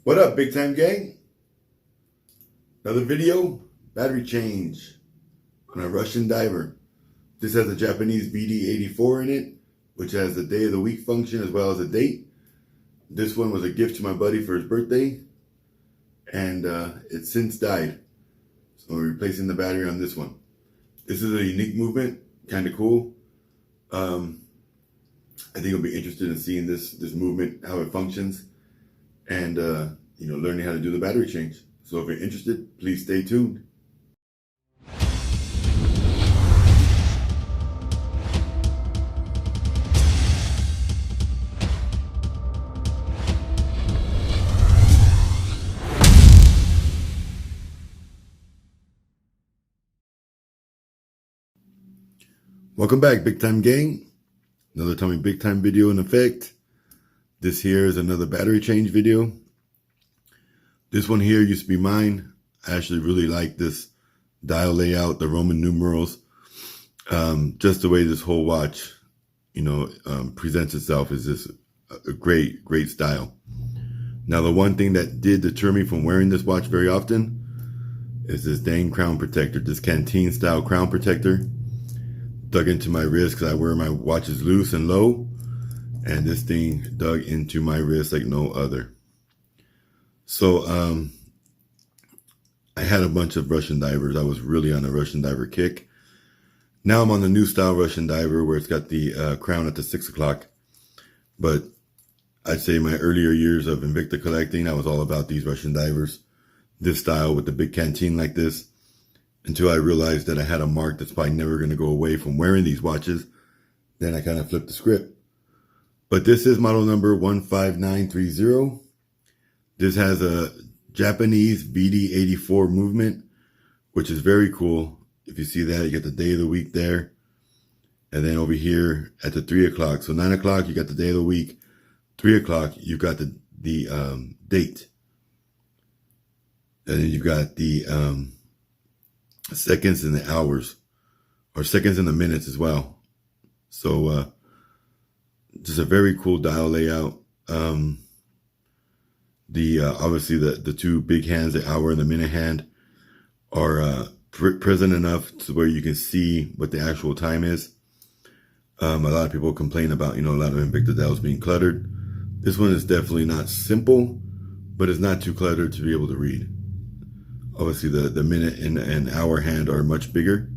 What up, big time gang? Another video, battery change on a Russian diver. This has a Japanese BD84 in it, which has the day of the week function as well as a date. This one was a gift to my buddy for his birthday, and it's since died. So we're replacing the battery on this one. This is a unique movement, kind of cool. I think you'll be interested in seeing this movement, how it functions, and learning how to do the battery change. So if you're interested, please stay tuned. Welcome back, big time gang. Another Tommy Big Time video in effect. This here is another battery change video. This one here used to be mine. I actually really like this dial layout, the Roman numerals. Just the way this whole watch, presents itself is just a great style. Now, the one thing that did deter me from wearing this watch very often is this dang crown protector, this canteen style crown protector. Dug into my wrist because I wear my watches loose and low, and this thing dug into my wrist like no other. So I had a bunch of Russian divers. I was really on a Russian diver kick. Now I'm on the new style Russian diver where it's got the crown at the 6 o'clock. But I'd say my earlier years of Invicta collecting, I was all about these Russian divers, this style with the big canteen like this. Until I realized that I had a mark that's probably never going to go away from wearing these watches. Then I kind of flipped the script. But this is model number 15930. This has a Japanese BD84 movement, which is very cool. If you see that, you get the day of the week there. And then over here at the 3 o'clock. So 9 o'clock, you got the day of the week. 3 o'clock, you got the date. And then you've got the seconds and the hours, or seconds and the minutes as well. So just a very cool dial layout. Obviously the two big hands, the hour and the minute hand, are present enough to where you can see what the actual time is. A lot of people complain about a lot of Invicta dials being cluttered. This one is definitely not simple, but it's not too cluttered to be able to read. Obviously, the minute and hour hand are much bigger.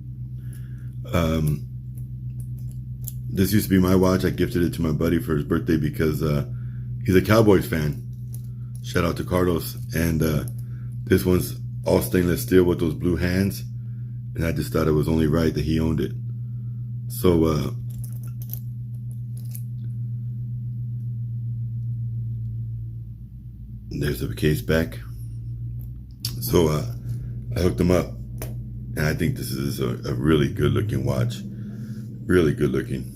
This used to be my watch. I gifted it to my buddy for his birthday because he's a Cowboys fan. Shout out to Carlos. And this one's all stainless steel with those blue hands. And I just thought it was only right that he owned it. So there's the case back. So I hooked them up, and I think this is a really good looking watch. Really good looking.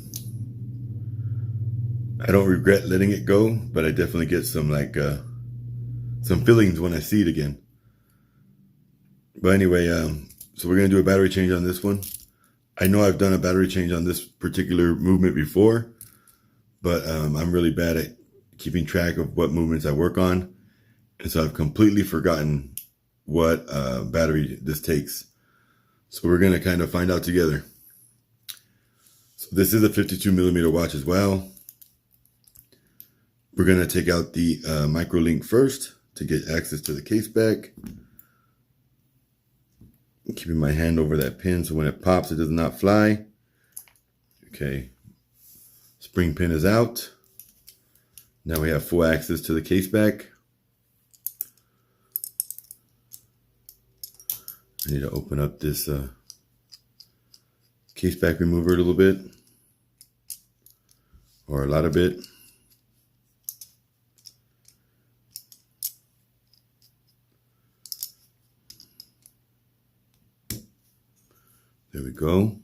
I don't regret letting it go, but I definitely get some feelings when I see it again. But anyway, so we're gonna do a battery change on this one. I know I've done a battery change on this particular movement before, but I'm really bad at keeping track of what movements I work on, and so I've completely forgotten what battery this takes. So we're going to kind of find out together. So this is a 52 millimeter watch as well. We're going to take out the micro link first to get access to the case back. I'm keeping my hand over that pin so when it pops it does not fly. Okay, spring pin is out. Now we have full access to the case back. I need to open up this case back remover a little bit, or a lot of it. There we go.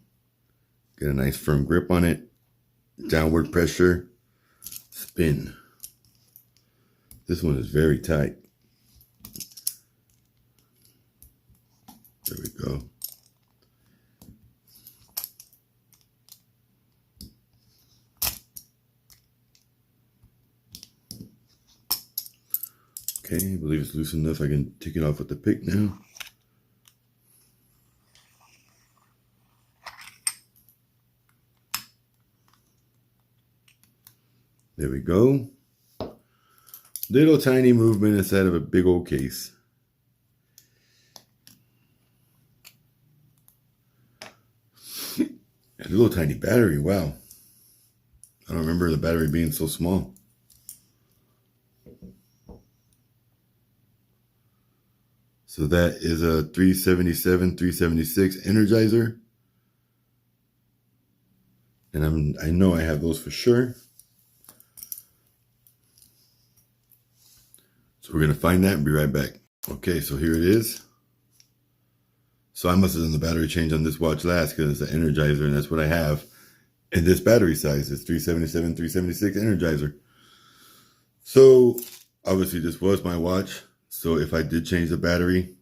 Get a nice firm grip on it. Downward pressure, spin. This one is very tight. There we go. Okay, I believe it's loose enough. I can take it off with the pick now. There we go. Little tiny movement inside of a big old case. A little tiny battery, wow. I don't remember the battery being so small. So that is a 377, 376 Energizer. And I know I have those for sure. So we're going to find that and be right back. Okay, so here it is. So I must have done the battery change on this watch last because it's an Energizer, and that's what I have. And this battery size is 377, 376 Energizer. So obviously this was my watch. So if I did change the battery,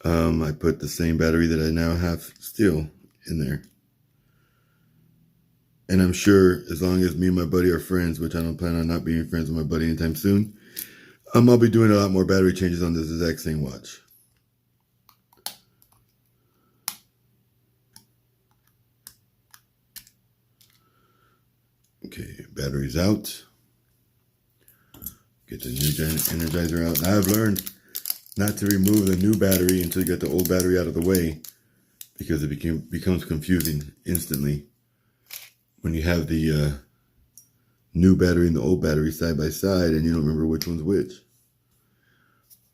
I put the same battery that I now have still in there. And I'm sure as long as me and my buddy are friends, which I don't plan on not being friends with my buddy anytime soon, I'll be doing a lot more battery changes on this exact same watch. Okay, battery's out. Get the new Energizer out. Now I've learned not to remove the new battery until you get the old battery out of the way, because it becomes confusing instantly when you have the new battery and the old battery side by side and you don't remember which one's which.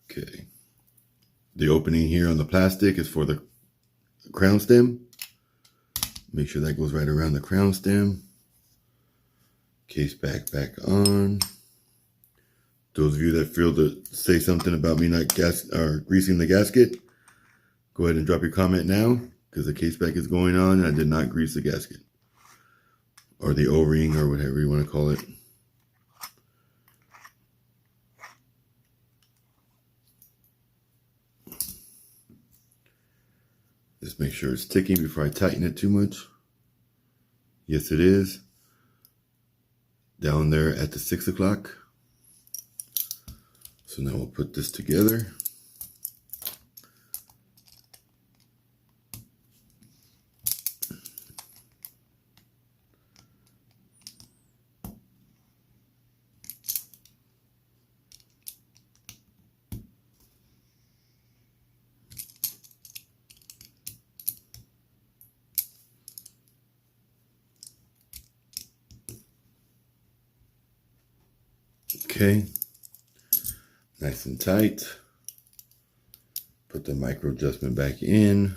Okay. The opening here on the plastic is for the crown stem. Make sure that goes right around the crown stem. Case back on. Those of you that feel to say something about me not greasing the gasket, go ahead and drop your comment now, because the case back is going on and I did not grease the gasket. Or the O-ring, or whatever you want to call it. Just make sure it's ticking before I tighten it too much. Yes, it is. Down there at the 6 o'clock. So now we'll put this together. Okay, nice and tight. Put the micro adjustment back in.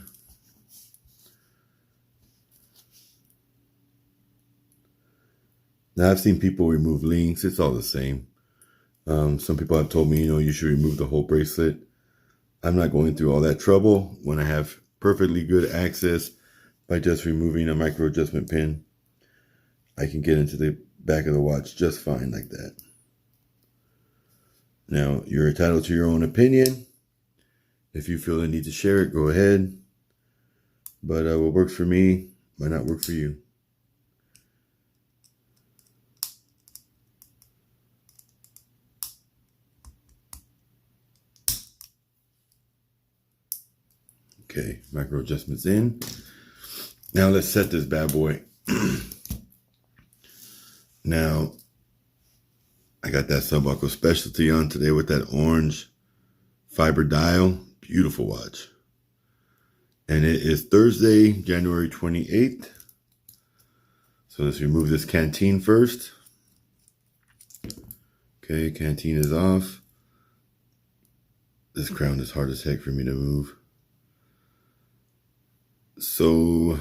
Now I've seen people remove links. It's all the same. Some people have told me, you should remove the whole bracelet. I'm not going through all that trouble when I have perfectly good access by just removing a micro adjustment pin. I can get into the back of the watch just fine like that. Now, you're entitled to your own opinion. If you feel the need to share it, go ahead. But what works for me might not work for you. Okay, micro adjustments in. Now let's set this bad boy. Now, I got that Subbuckle Specialty on today with that orange fiber dial. Beautiful watch. And it is Thursday, January 28th. So let's remove this canteen first. Okay, canteen is off. This crown is hard as heck for me to move. So,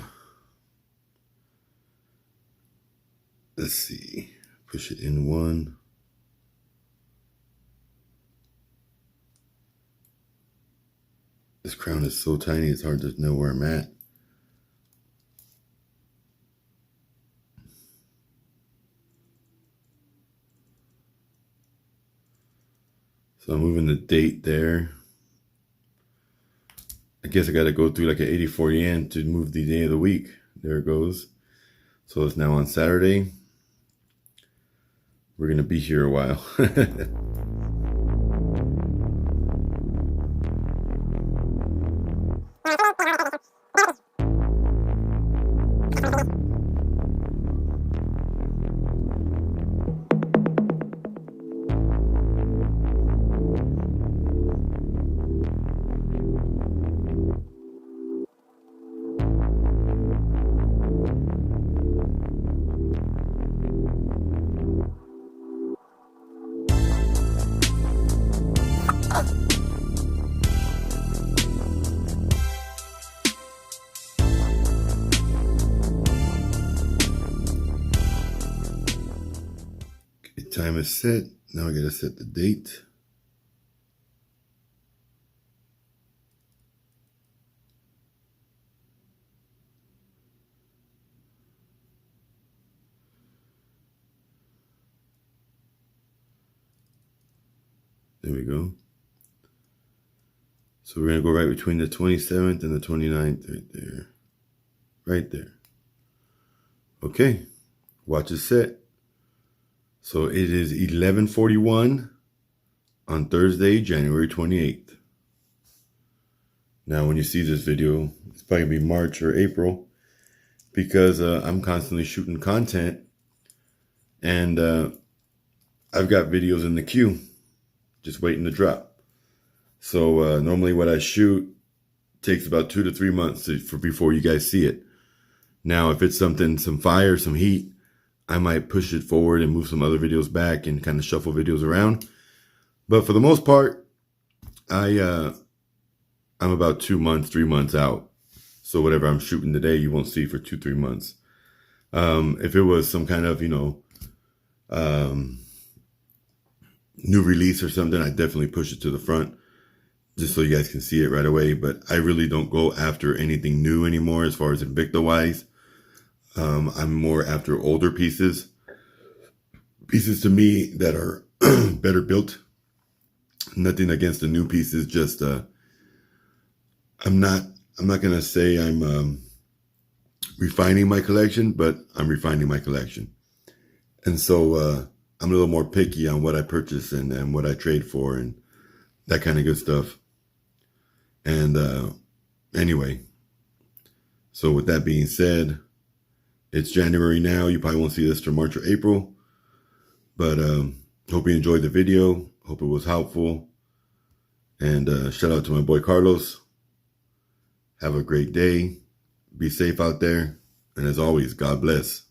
let's see. Push it in one. This crown is so tiny, it's hard to know where I'm at. So I'm moving the date there. I guess I got to go through like an 84 yen to move the day of the week. There it goes. So it's now on Saturday. We're going to be here a while. Time is set. Now I gotta set the date. There we go. So we're gonna go right between the 27th and the 29th, right there. Right there. Okay, watch is set. So it is 11:41 on Thursday, January 28th. Now, when you see this video, it's probably gonna be March or April because I'm constantly shooting content and I've got videos in the queue just waiting to drop. So normally what I shoot takes about 2 to 3 months before you guys see it. Now, if it's something, some fire, some heat, I might push it forward and move some other videos back and kind of shuffle videos around. But for the most part, I'm about 2 months, 3 months out. So whatever I'm shooting today, you won't see for 2, 3 months. If it was some kind of, new release or something, I definitely push it to the front just so you guys can see it right away. But I really don't go after anything new anymore as far as Invicta wise. I'm more after older pieces to me that are better built. Nothing against the new pieces, just I'm not gonna say I'm refining my collection, but I'm refining my collection. And so I'm a little more picky on what I purchase and what I trade for and that kind of good stuff. And anyway, so with that being said, it's January now. You probably won't see this till March or April. But hope you enjoyed the video. Hope it was helpful. And shout out to my boy Carlos. Have a great day. Be safe out there. And as always, God bless.